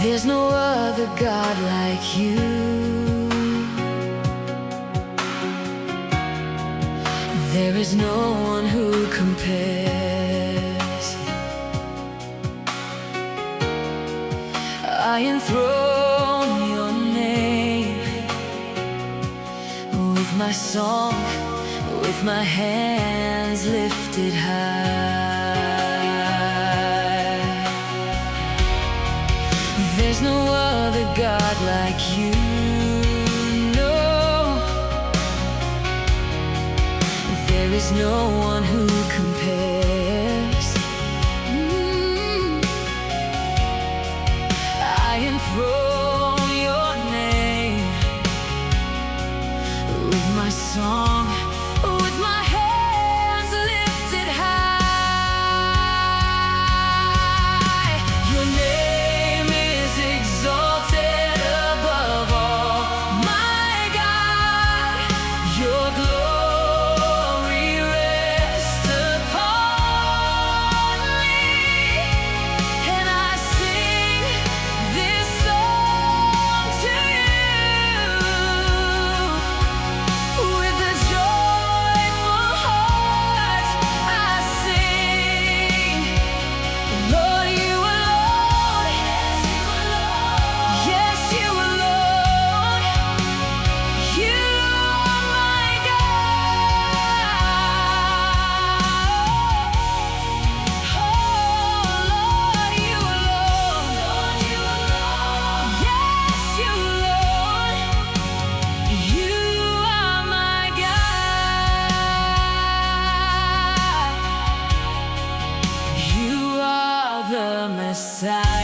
There's no other God like you. There is no one who compares. I enthrone your name with my song, with my hands lifted high. There's no other God like you, no. There is no one who compares. I enthrone your name with my song, with my hands lifted high. Your name is exalted above all, my God. Your glory rests upon me, and I sing this song to you with a joyful heart. I sing, Lord, you alone. Yes, you alone. You are my God. Oh, Lord, you alone. Yes, you alone. You are my God. You are the Messiah.